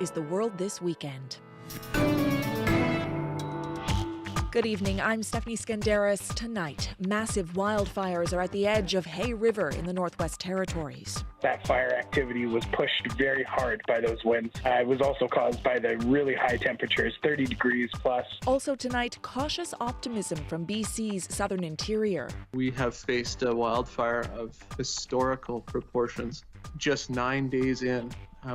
is the world this weekend. Good evening, I'm Stephanie Skandaris. Tonight, massive wildfires are at the edge of Hay River in the Northwest Territories. That fire activity was pushed very hard by those winds. It was also caused by the really high temperatures, 30 degrees plus. Also tonight, cautious optimism from BC's southern interior. We have faced a wildfire of historical proportions. Just 9 days in,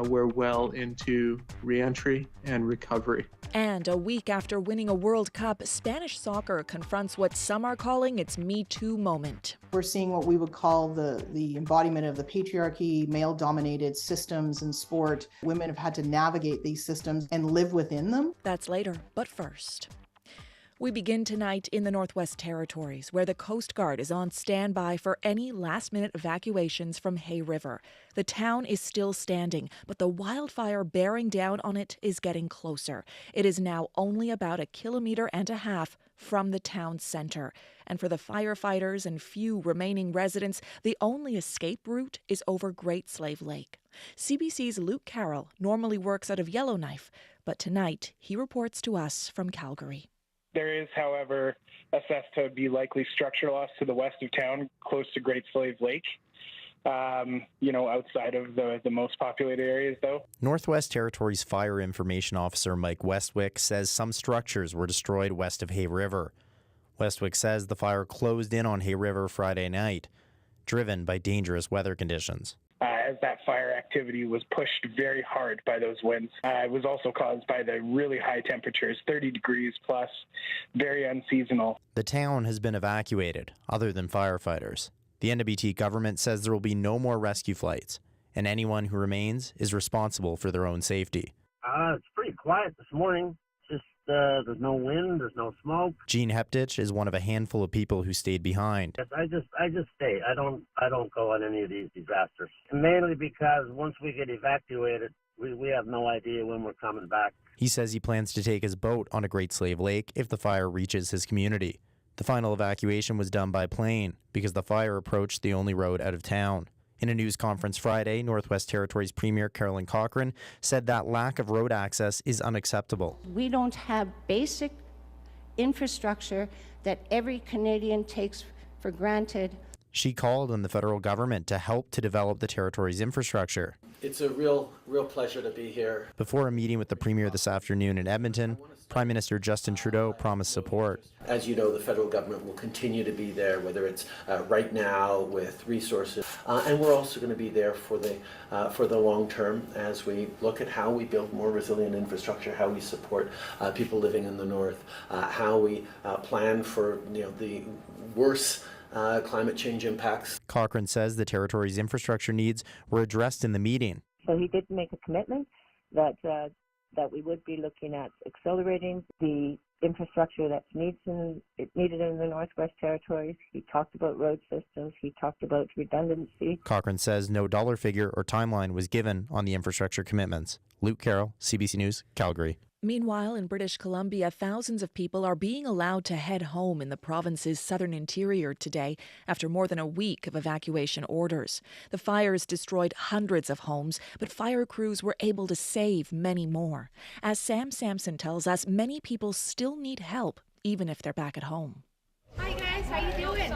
we're well into re-entry and recovery. And a week after winning a World Cup, Spanish soccer confronts what some are calling its Me Too moment. We're seeing what we would call the embodiment of the patriarchy, male-dominated systems in sport. Women have had to navigate these systems and live within them. That's later, but first. We begin tonight in the Northwest Territories, where the Coast Guard is on standby for any last-minute evacuations from Hay River. The town is still standing, but the wildfire bearing down on it is getting closer. It is now only about 1.5 kilometers from the town centre. And for the firefighters and few remaining residents, the only escape route is over Great Slave Lake. CBC's Luke Carroll normally works out of Yellowknife, but tonight he reports to us from Calgary. There is, however, assessed to be likely structure loss to the west of town, close to Great Slave Lake. Outside of the most populated areas, though. Northwest Territories Fire Information Officer Mike Westwick says some structures were destroyed west of Hay River. Westwick says the fire closed in on Hay River Friday night, driven by dangerous weather conditions. As that fire activity was pushed very hard by those winds. It was also caused by the really high temperatures, 30 degrees plus, very unseasonal. The town has been evacuated, other than firefighters. The N.W.T government says there will be no more rescue flights, and anyone who remains is responsible for their own safety. It's pretty quiet this morning. Just there's no wind, there's no smoke. Gene Heptich is one of a handful of people who stayed behind. Yes, I just stay. I don't go on any of these disasters. And mainly because once we get evacuated, we have no idea when we're coming back. He says he plans to take his boat on a Great Slave Lake if the fire reaches his community. The final evacuation was done by plane because the fire approached the only road out of town. In a news conference Friday, Northwest Territories Premier Carolyn Cochrane said that lack of road access is unacceptable. We don't have basic infrastructure that every Canadian takes for granted. She called on the federal government to help to develop the territory's infrastructure. It's a real pleasure to be here. Before a meeting with the Premier this afternoon in Edmonton, Prime Minister Justin Trudeau promised support. As you know, the federal government will continue to be there, whether it's right now with resources, and we're also going to be there for the long term as we look at how we build more resilient infrastructure, how we support people living in the north, how we plan for the worse climate change impacts. Cochrane says the territory's infrastructure needs were addressed in the meeting. So he did make a commitment that we would be looking at accelerating the infrastructure that's needed in the Northwest Territories. He talked about road systems. He talked about redundancy. Cochrane says no dollar figure or timeline was given on the infrastructure commitments. Luke Carroll, CBC News, Calgary. Meanwhile, in British Columbia, thousands of people are being allowed to head home in the province's southern interior today after more than a week of evacuation orders. The fires destroyed hundreds of homes, but fire crews were able to save many more. As Sam Sampson tells us, many people still need help, even if they're back at home. Hi guys, how you doing?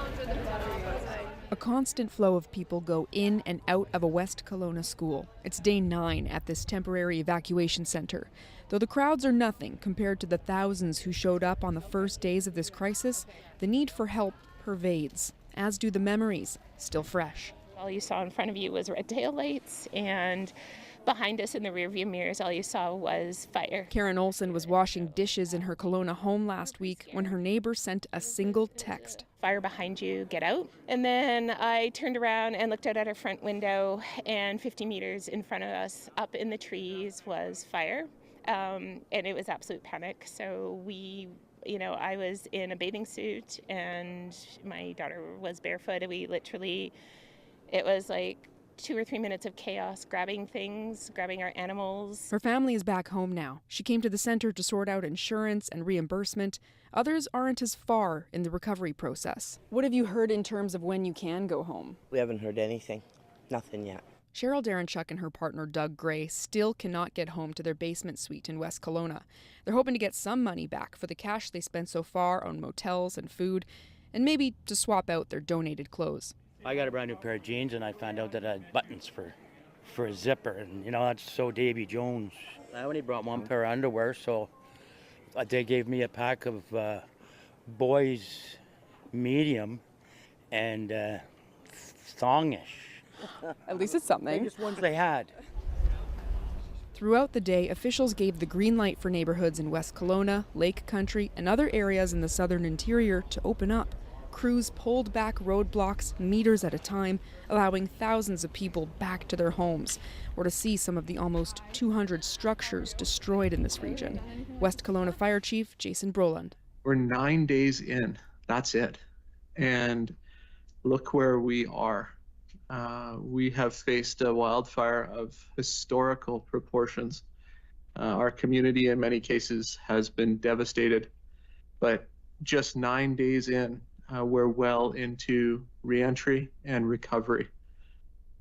A constant flow of people go in and out of a West Kelowna school. It's day 9 at this temporary evacuation center. Though the crowds are nothing compared to the thousands who showed up on the first days of this crisis, the need for help pervades, as do the memories, still fresh. All you saw in front of you was red tail lights, and behind us in the rearview mirrors, all you saw was fire. Karen Olson was washing dishes in her Kelowna home last week when her neighbor sent a single text. Fire behind you, get out. And then I turned around and looked out at our front window, and 50 meters in front of us, up in the trees, was fire. And it was absolute panic. So I was in a bathing suit and my daughter was barefoot, and it was like 2 or 3 minutes of chaos, grabbing things, grabbing our animals. Her family is back home now. She came to the center to sort out insurance and reimbursement. Others aren't as far in the recovery process. What have you heard in terms of when you can go home? We haven't heard anything. Nothing yet. Cheryl Darenchuk and her partner Doug Gray still cannot get home to their basement suite in West Kelowna. They're hoping to get some money back for the cash they spent so far on motels and food, and maybe to swap out their donated clothes. I got a brand new pair of jeans, and I found out that I had buttons for a zipper, and that's so Davy Jones. I only brought one pair of underwear, so they gave me a pack of boys medium and thongish. At least it's something. Biggest ones they had. Throughout the day, officials gave the green light for neighborhoods in West Kelowna, Lake Country, and other areas in the southern interior to open up. Crews pulled back roadblocks meters at a time, allowing thousands of people back to their homes, or to see some of the almost 200 structures destroyed in this region. West Kelowna Fire Chief Jason Broland. We're 9 days in. That's it. And look where we are. We have faced a wildfire of historical proportions. Our community, in many cases, has been devastated. But just 9 days in, we're well into reentry and recovery.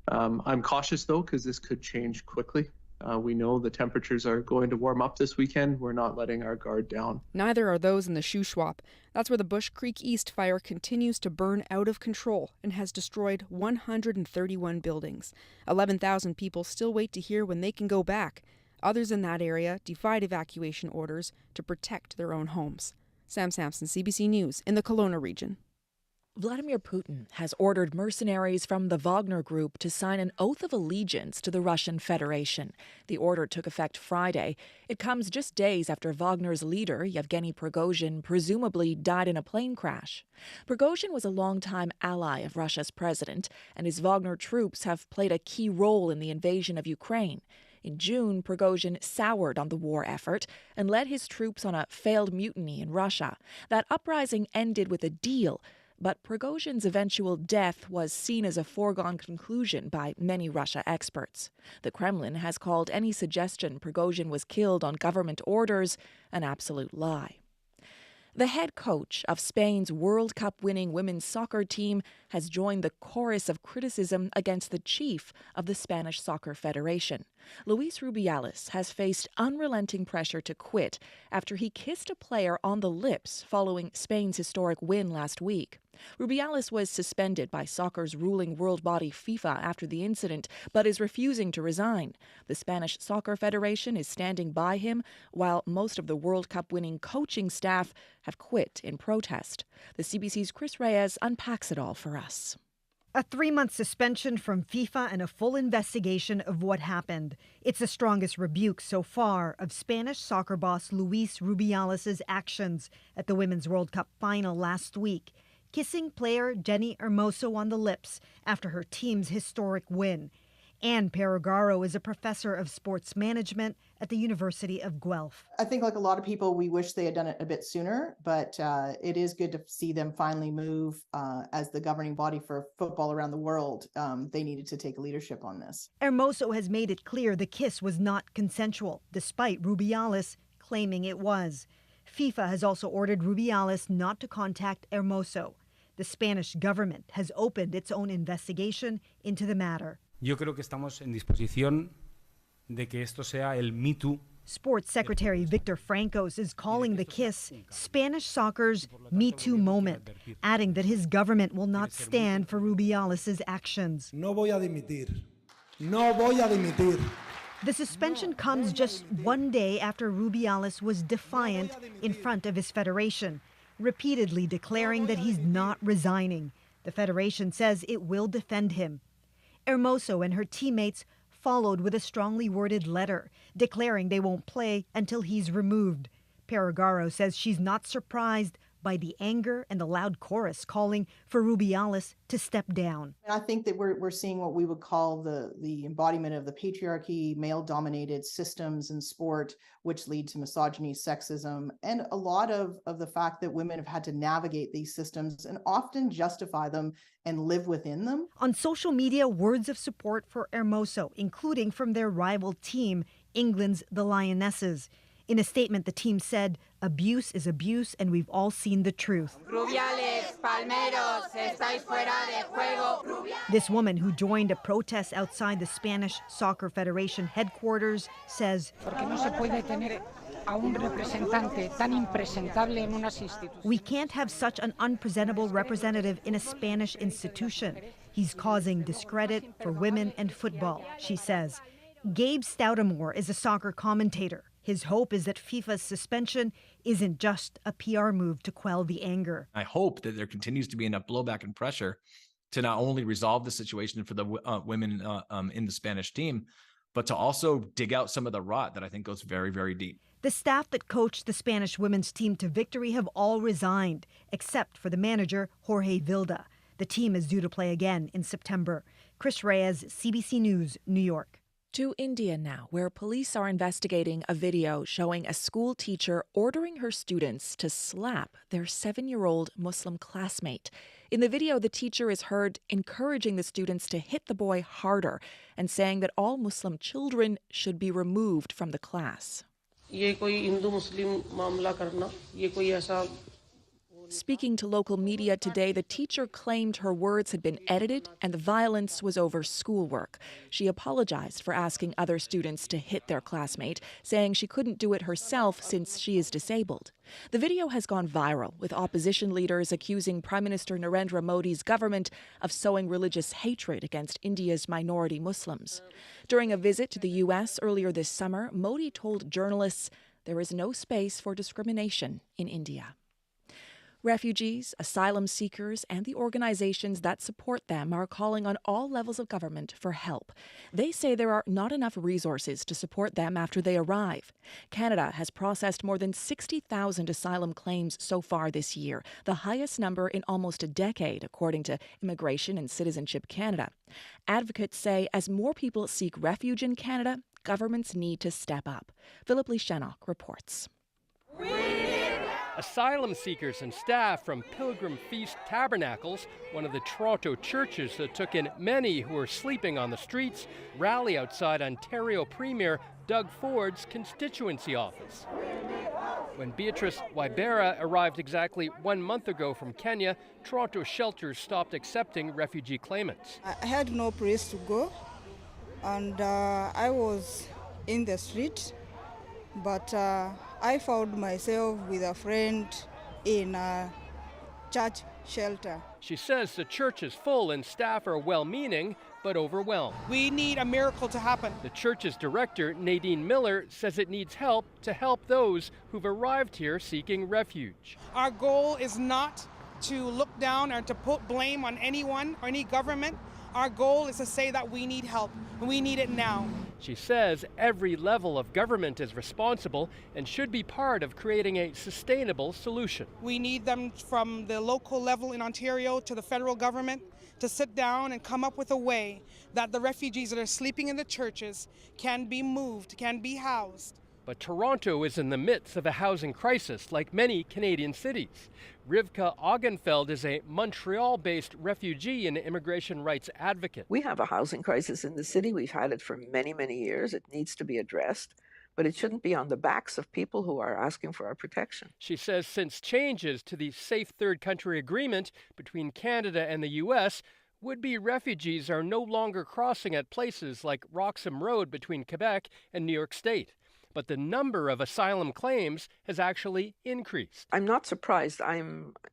I'm cautious, though, because this could change quickly. We know the temperatures are going to warm up this weekend. We're not letting our guard down. Neither are those in the Shuswap. That's where the Bush Creek East fire continues to burn out of control and has destroyed 131 buildings. 11,000 people still wait to hear when they can go back. Others in that area defied evacuation orders to protect their own homes. Sam Sampson, CBC News, in the Kelowna region. Vladimir Putin has ordered mercenaries from the Wagner Group to sign an oath of allegiance to the Russian Federation. The order took effect Friday. It comes just days after Wagner's leader, Yevgeny Prigozhin, presumably died in a plane crash. Prigozhin was a longtime ally of Russia's president, and his Wagner troops have played a key role in the invasion of Ukraine. In June, Prigozhin soured on the war effort and led his troops on a failed mutiny in Russia. That uprising ended with a deal, but Prigozhin's eventual death was seen as a foregone conclusion by many Russia experts. The Kremlin has called any suggestion Prigozhin was killed on government orders an absolute lie. The head coach of Spain's World Cup-winning women's soccer team has joined the chorus of criticism against the chief of the Spanish Soccer Federation. Luis Rubiales has faced unrelenting pressure to quit after he kissed a player on the lips following Spain's historic win last week. Rubiales was suspended by soccer's ruling world body FIFA after the incident, but is refusing to resign. The Spanish Soccer Federation is standing by him, while most of the World Cup-winning coaching staff have quit in protest. The CBC's Chris Reyes unpacks it all for us. A 3-month suspension from FIFA and a full investigation of what happened. It's the strongest rebuke so far of Spanish soccer boss Luis Rubiales' actions at the Women's World Cup final last week, kissing player Jenny Hermoso on the lips after her team's historic win. Anne Perugaro is a professor of sports management at the University of Guelph. I think like a lot of people, we wish they had done it a bit sooner, but it is good to see them finally move as the governing body for football around the world. They needed to take leadership on this. Hermoso has made it clear the kiss was not consensual, despite Rubiales claiming it was. FIFA has also ordered Rubiales not to contact Hermoso. The Spanish government has opened its own investigation into the matter. Yo creo que estamos en disposición de que esto sea el Me Too. Sports Secretary Victor Francos is calling the kiss Spanish soccer's Me Too moment, adding that his government will not stand for Rubiales' actions. No voy a dimitir. No voy a dimitir. The suspension comes just one day after Rubiales was defiant in front of his federation, repeatedly declaring that he's not resigning. The federation says it will defend him. Hermoso and her teammates followed with a strongly worded letter declaring they won't play until he's removed. Perugaro says she's not surprised by the anger and the loud chorus calling for Rubiales to step down. I think that we're seeing what we would call the embodiment of the patriarchy, male-dominated systems in sport, which lead to misogyny, sexism, and a lot of the fact that women have had to navigate these systems and often justify them and live within them. On social media, words of support for Hermoso, including from their rival team, England's the Lionesses. In a statement, the team said, "Abuse is abuse, and we've all seen the truth." Rubiales palmeros, estáis fuera de juego. This woman who joined a protest outside the Spanish Soccer Federation headquarters says, we can't have such an unpresentable representative in a Spanish institution. He's causing discredit for women and football, she says. Gabe Stoutamore is a soccer commentator. His hope is that FIFA's suspension isn't just a PR move to quell the anger. I hope that there continues to be enough blowback and pressure to not only resolve the situation for the women in the Spanish team, but to also dig out some of the rot that I think goes very, very deep. The staff that coached the Spanish women's team to victory have all resigned, except for the manager, Jorge Vilda. The team is due to play again in September. Chris Reyes, CBC News, New York. To India now, where police are investigating a video showing a school teacher ordering her students to slap their 7-year-old Muslim classmate. In the video, the teacher is heard encouraging the students to hit the boy harder and saying that all Muslim children should be removed from the class. Speaking to local media today, the teacher claimed her words had been edited and the violence was over schoolwork. She apologized for asking other students to hit their classmate, saying she couldn't do it herself since she is disabled. The video has gone viral, with opposition leaders accusing Prime Minister Narendra Modi's government of sowing religious hatred against India's minority Muslims. During a visit to the U.S. earlier this summer, Modi told journalists there is no space for discrimination in India. Refugees, asylum seekers, and the organizations that support them are calling on all levels of government for help. They say there are not enough resources to support them after they arrive. Canada has processed more than 60,000 asylum claims so far this year, the highest number in almost a decade, according to Immigration and Citizenship Canada. Advocates say as more people seek refuge in Canada, governments need to step up. Philip Lishenok reports. Asylum seekers and staff from Pilgrim Feast Tabernacles, one of the Toronto churches that took in many who were sleeping on the streets, rally outside Ontario Premier Doug Ford's constituency office. When Beatrice Waibera arrived exactly 1 month ago from Kenya, Toronto shelters stopped accepting refugee claimants. I had no place to go, and I was in the street, but I found myself with a friend in a church shelter. She says the church is full and staff are well-meaning but overwhelmed. We need a miracle to happen. The church's director, Nadine Miller, says it needs help to help those who've arrived here seeking refuge. Our goal is not to look down or to put blame on anyone or any government. Our goal is to say that we need help, and we need it now. She says every level of government is responsible and should be part of creating a sustainable solution. We need them from the local level in Ontario to the federal government to sit down and come up with a way that the refugees that are sleeping in the churches can be moved, can be housed. But Toronto is in the midst of a housing crisis, like many Canadian cities. Rivka Augenfeld is a Montreal-based refugee and immigration rights advocate. We have a housing crisis in the city. We've had it for many, many years. It needs to be addressed, but it shouldn't be on the backs of people who are asking for our protection. She says since changes to the Safe Third Country Agreement between Canada and the U.S., would-be refugees are no longer crossing at places like Roxham Road between Quebec and New York State. But the number of asylum claims has actually increased. I'm not surprised.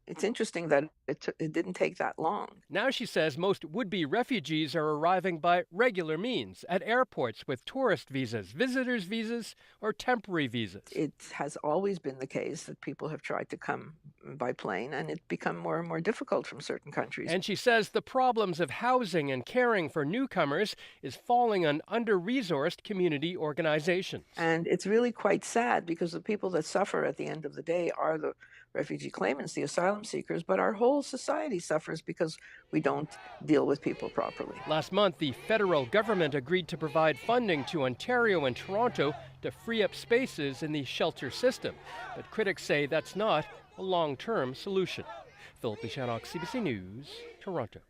It's interesting that it didn't take that long. Now she says most would-be refugees are arriving by regular means at airports with tourist visas, visitors visas, or temporary visas. It has always been the case that people have tried to come by plane, and it's become more and more difficult from certain countries. And she says the problems of housing and caring for newcomers is falling on under-resourced community organizations. And it's really quite sad because the people that suffer at the end of the day are the refugee claimants, the asylum seekers, but our whole society suffers because we don't deal with people properly. Last month, the federal government agreed to provide funding to Ontario and Toronto to free up spaces in the shelter system. But critics say that's not a long-term solution. Philip Lishenok, CBC News, Toronto.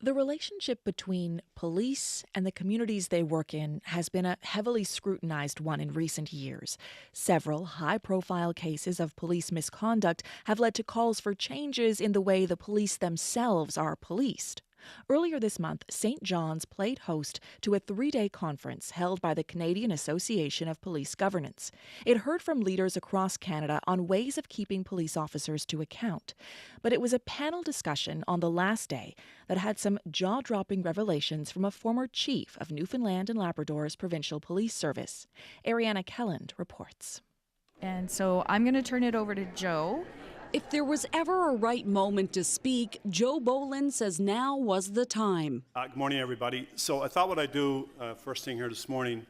The relationship between police and the communities they work in has been a heavily scrutinized one in recent years. Several high-profile cases of police misconduct have led to calls for changes in the way the police themselves are policed. Earlier this month, St. John's played host to a 3-day conference held by the Canadian Association of Police Governance. It heard from leaders across Canada on ways of keeping police officers to account. But it was a panel discussion on the last day that had some jaw-dropping revelations from a former chief of Newfoundland and Labrador's Provincial Police Service. Ariana Kelland reports. And so I'm going to turn it over to Joe. If there was ever a right moment to speak, Joe Boland says now was the time. Good morning, everybody. So I thought what I'd do first thing here this morning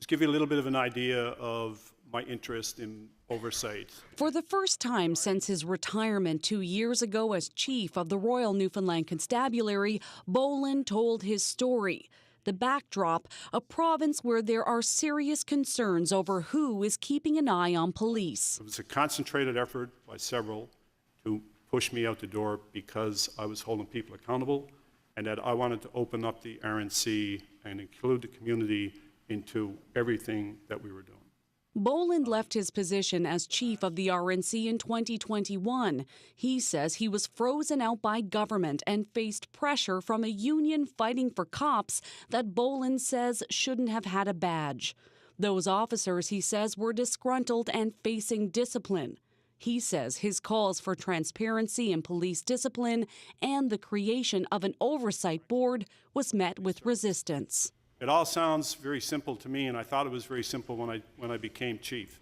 is give you a little bit of an idea of my interest in oversight. For the first time since his retirement 2 years ago as chief of the Royal Newfoundland Constabulary, Boland told his story. The backdrop, a province where there are serious concerns over who is keeping an eye on police. It was a concentrated effort by several to push me out the door because I was holding people accountable and that I wanted to open up the RNC and include the community into everything that we were doing. Boland left his position as chief of the RNC in 2021. He says he was frozen out by government and faced pressure from a union fighting for cops that Boland says shouldn't have had a badge. Those officers, he says, were disgruntled and facing discipline. He says his calls for transparency in police discipline and the creation of an oversight board was met with resistance. It all sounds very simple to me, and I thought it was very simple when I became chief.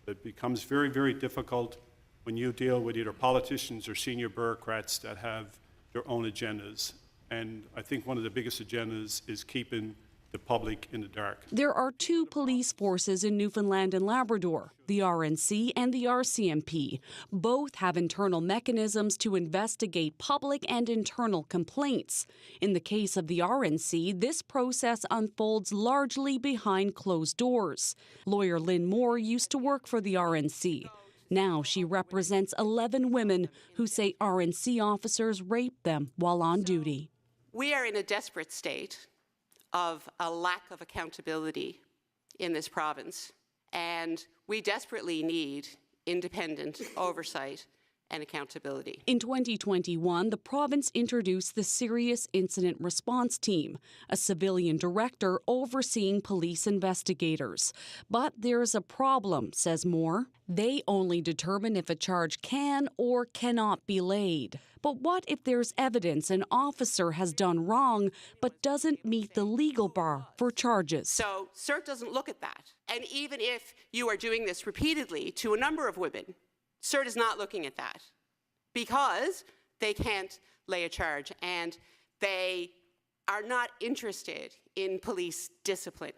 It becomes very, very difficult when you deal with either politicians or senior bureaucrats that have their own agendas. And I think one of the biggest agendas is keeping the public in the dark. There are two police forces in Newfoundland and Labrador, the RNC and the RCMP. Both have internal mechanisms to investigate public and internal complaints. In the case of the RNC, this process unfolds largely behind closed doors. Lawyer Lynn Moore used to work for the RNC. Now she represents 11 women who say RNC officers raped them while on duty. We are in a desperate state of a lack of accountability in this province, and we desperately need independent oversight and accountability. In 2021, the province introduced the Serious Incident Response Team, a civilian director overseeing police investigators. But there's a problem, says Moore. They only determine if a charge can or cannot be laid. But what if there's evidence an officer has done wrong but doesn't meet the legal bar for charges? So CERT doesn't look at that. And even if you are doing this repeatedly to a number of women, CERT is not looking at that because they can't lay a charge and they are not interested in police discipline.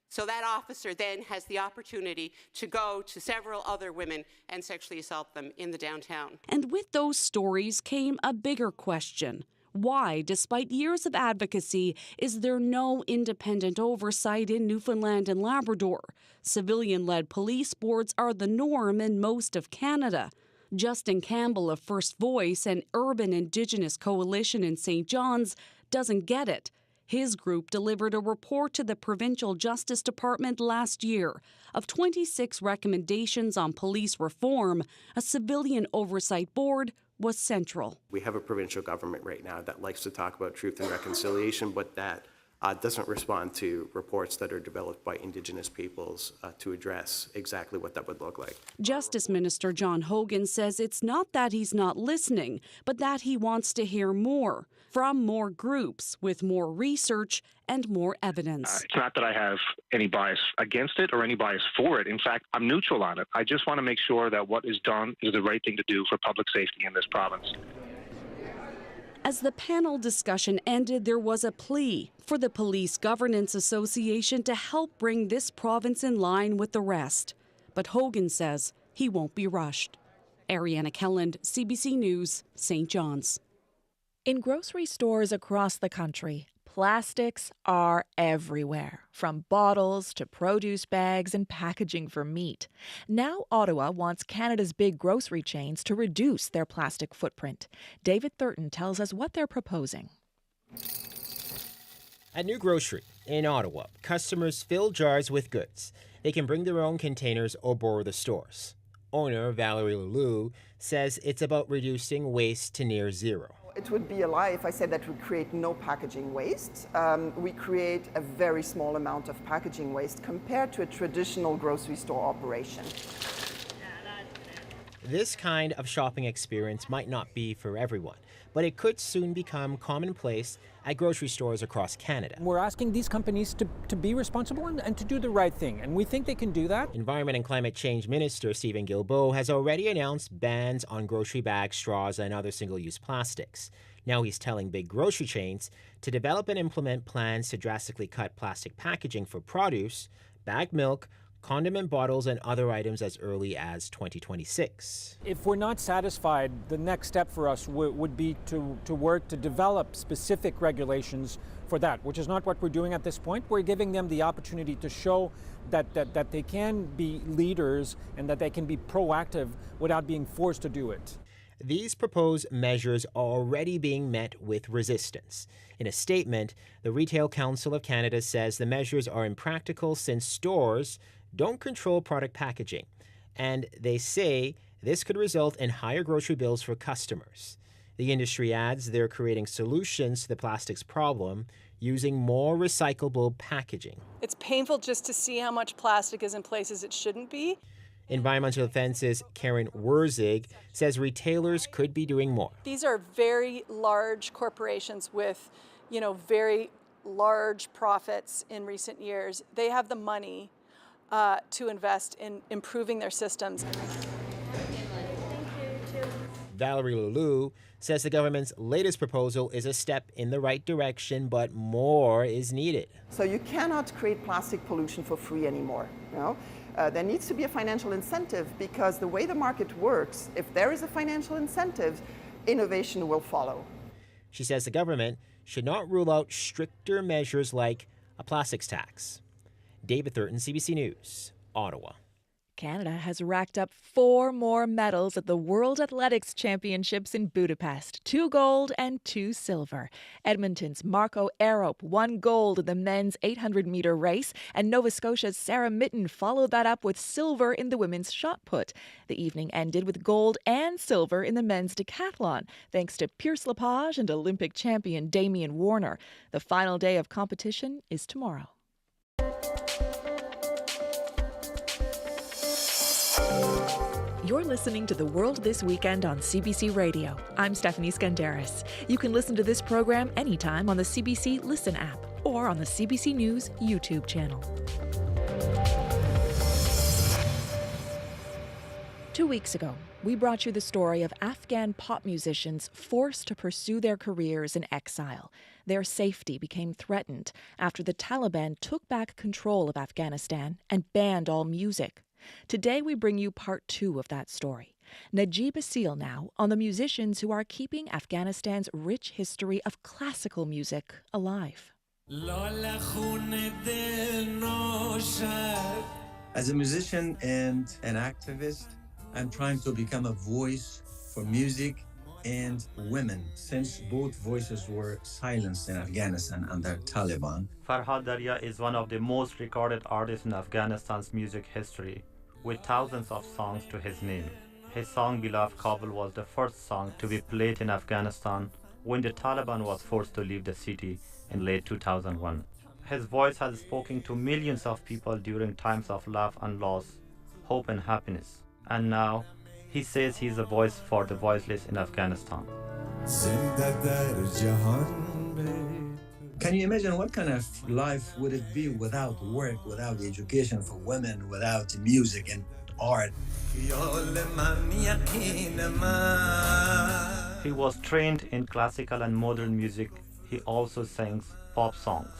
So that officer then has the opportunity to go to several other women and sexually assault them in the downtown. And with those stories came a bigger question. Why, despite years of advocacy, is there no independent oversight in Newfoundland and Labrador? Civilian-led police boards are the norm in most of Canada. Justin Campbell of First Voice, an urban Indigenous coalition in St. John's, doesn't get it. His group delivered a report to the Provincial Justice Department last year. Of 26 recommendations on police reform, a civilian oversight board was central. We have a provincial government right now that likes to talk about truth and reconciliation, but that doesn't respond to reports that are developed by Indigenous peoples to address exactly what that would look like. Justice Minister John Hogan says it's not that he's not listening, but that he wants to hear more from more groups with more research and more evidence. It's not that I have any bias against it or any bias for it. In fact, I'm neutral on it. I just want to make sure that what is done is the right thing to do for public safety in this province. As the panel discussion ended, there was a plea for the Police Governance Association to help bring this province in line with the rest. But Hogan says he won't be rushed. Ariana Kelland, CBC News, St. John's. In grocery stores across the country, plastics are everywhere, from bottles to produce bags and packaging for meat. Now Ottawa wants Canada's big grocery chains to reduce their plastic footprint. David Thurton tells us what they're proposing. At New Grocery in Ottawa, customers fill jars with goods. They can bring their own containers or borrow the stores. Owner Valerie Lulu says it's about reducing waste to near zero. It would be a lie if I said that we create no packaging waste. We create a very small amount of packaging waste compared to a traditional grocery store operation. This kind of shopping experience might not be for everyone, but it could soon become commonplace at grocery stores across Canada. We're asking these companies to be responsible and to do the right thing, and we think they can do that. Environment and Climate Change Minister Stephen Guilbeault has already announced bans on grocery bags, straws, and other single-use plastics. Now he's telling big grocery chains to develop and implement plans to drastically cut plastic packaging for produce, bagged milk, condiment bottles, and other items as early as 2026. If we're not satisfied, the next step for us would be to work to develop specific regulations for that, which is not what we're doing at this point. We're giving them the opportunity to show that they can be leaders and that they can be proactive without being forced to do it. These proposed measures are already being met with resistance. In a statement, the Retail Council of Canada says the measures are impractical since stores don't control product packaging, and they say this could result in higher grocery bills for customers. The industry adds they're creating solutions to the plastics problem using more recyclable packaging. It's painful just to see how much plastic is in places it shouldn't be. Environmental Defense's Karen Wurzig says retailers could be doing more. These are very large corporations with, very large profits in recent years. They have the money to invest in improving their systems. Valerie Lulu says the government's latest proposal is a step in the right direction, but more is needed. So you cannot create plastic pollution for free anymore. There needs to be a financial incentive, because the way the market works, if there is a financial incentive, innovation will follow. She says the government should not rule out stricter measures like a plastics tax. David Thurton, CBC News, Ottawa. Canada has racked up 4 more medals at the World Athletics Championships in Budapest, 2 gold and 2 silver. Edmonton's Marco Arup won gold in the men's 800-meter race, and Nova Scotia's Sarah Mitten followed that up with silver in the women's shot put. The evening ended with gold and silver in the men's decathlon, thanks to Pierce Lepage and Olympic champion Damian Warner. The final day of competition is tomorrow. You're listening to The World This Weekend on CBC Radio. I'm Stephanie Skandaris. You can listen to this program anytime on the CBC Listen app or on the CBC News YouTube channel. 2 weeks ago, we brought you the story of Afghan pop musicians forced to pursue their careers in exile. Their safety became threatened after the Taliban took back control of Afghanistan and banned all music. Today we bring you part 2 of that story. Najib Asil now on the musicians who are keeping Afghanistan's rich history of classical music alive. As a musician and an activist, I'm trying to become a voice for music and women, since both voices were silenced in Afghanistan under Taliban. Farhad Darya is one of the most recorded artists in Afghanistan's music history, with thousands of songs to his name. His song Beloved Kabul was the first song to be played in Afghanistan when the Taliban was forced to leave the city in late 2001. His voice has spoken to millions of people during times of love and loss, hope and happiness. And now, he says he's a voice for the voiceless in Afghanistan. Can you imagine what kind of life would it be without work, without education for women, without music and art? He was trained in classical and modern music. He also sings pop songs.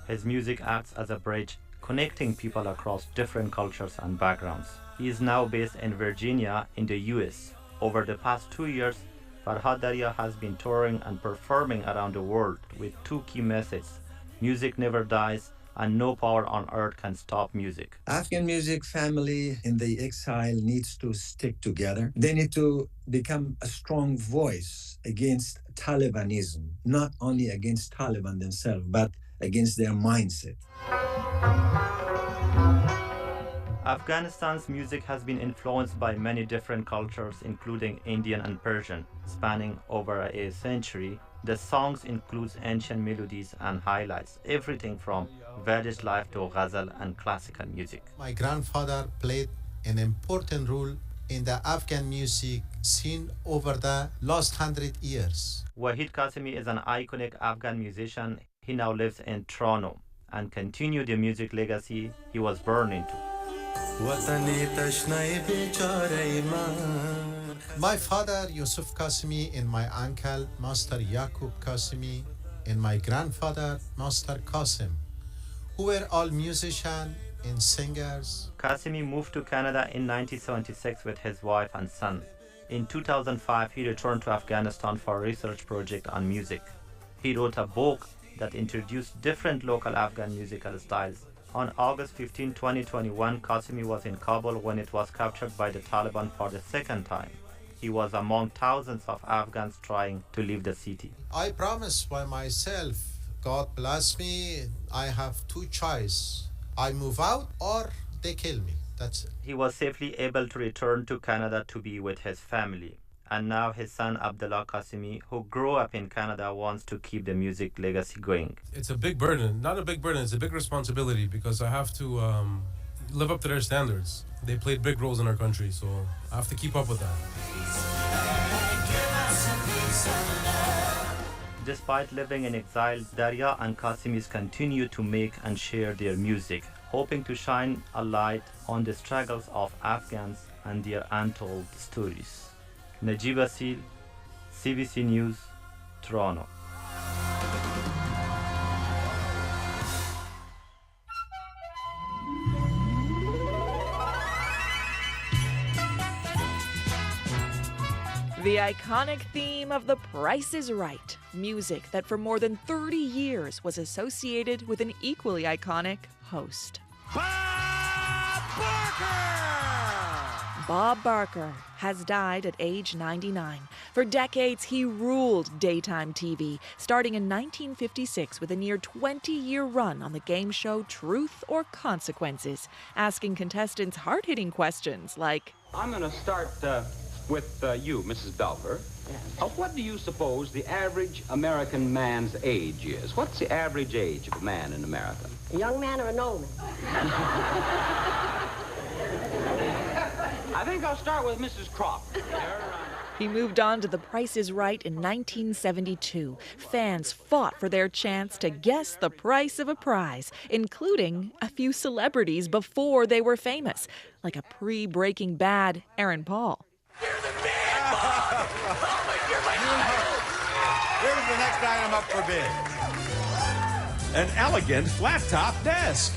His music acts as a bridge, connecting people across different cultures and backgrounds. He is now based in Virginia in the US. Over the past 2 years, Farhad Darya has been touring and performing around the world with 2 key messages: music never dies and no power on earth can stop music. Afghan music family in the exile needs to stick together. They need to become a strong voice against Talibanism, not only against Taliban themselves, but against their mindset. Afghanistan's music has been influenced by many different cultures, including Indian and Persian. Spanning over a century, the songs include ancient melodies and highlights everything from village life to ghazal and classical music. My grandfather played an important role in the Afghan music scene over the last 100 years. Wahid Qasimi is an iconic Afghan musician. He now lives in Toronto and continued the music legacy he was born into. My father Yusuf Qasimi and my uncle Master Yaqub Qasimi and my grandfather Master Qasim, who were all musicians and singers. Qasimi moved to Canada in 1976 with his wife and son. In 2005, he returned to Afghanistan for a research project on music. He wrote a book that introduced different local Afghan musical styles. On August 15, 2021, Qasimi was in Kabul when it was captured by the Taliban for the second time. He was among thousands of Afghans trying to leave the city. I promised by myself, God bless me, I have two choices. I move out or they kill me. That's it. He was safely able to return to Canada to be with his family. And now his son Abdullah Qasimi, who grew up in Canada, wants to keep the music legacy going. It's a big burden. Not a big burden, it's a big responsibility because I have to live up to their standards. They played big roles in our country, so I have to keep up with that. Despite living in exile, Darya and Qasimis continue to make and share their music, hoping to shine a light on the struggles of Afghans and their untold stories. Najib Asil, CBC News, Toronto. The iconic theme of The Price is Right, music that for more than 30 years was associated with an equally iconic host. Bob Barker has died at age 99. For decades, he ruled daytime TV, starting in 1956 with a near 20-year run on the game show Truth or Consequences, asking contestants hard-hitting questions like, I'm going to start with you, Mrs. Belfer. What do you suppose the average American man's age is? What's the average age of a man in America? A young man or an old man? I think I'll start with Mrs. Crawford. He moved on to The Price is Right in 1972. Fans fought for their chance to guess the price of a prize, including a few celebrities before they were famous, like a pre-Breaking Bad Aaron Paul. Here's the next item up for bid. An elegant flat-top desk.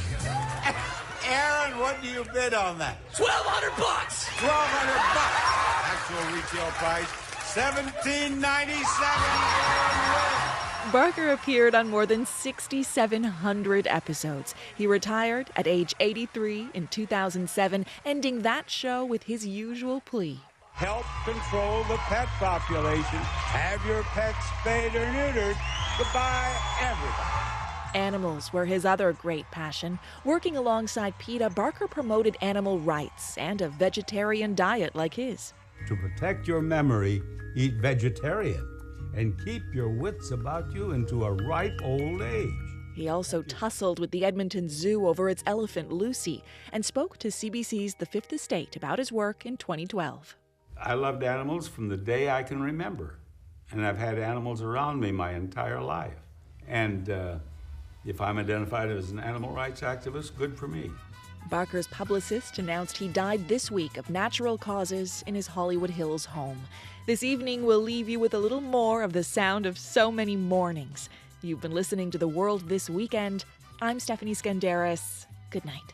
Aaron, what do you bid on that? $1,200. $1,200. Actual retail price, $17.97. Barker appeared on more than 6,700 episodes. He retired at age 83 in 2007, ending that show with his usual plea. Help control the pet population. Have your pets spayed or neutered. Goodbye, everybody. Animals were his other great passion. Working alongside PETA, Barker promoted animal rights and a vegetarian diet like his. To protect your memory, eat vegetarian and keep your wits about you into a ripe old age. He also tussled with the Edmonton Zoo over its elephant Lucy and spoke to CBC's The Fifth Estate about his work in 2012. I loved animals from the day I can remember, and I've had animals around me my entire life. And if I'm identified as an animal rights activist, good for me. Barker's publicist announced he died this week of natural causes in his Hollywood Hills home. This evening will leave you with a little more of the sound of so many mornings. You've been listening to The World This Weekend. I'm Stephanie Skandaris. Good night.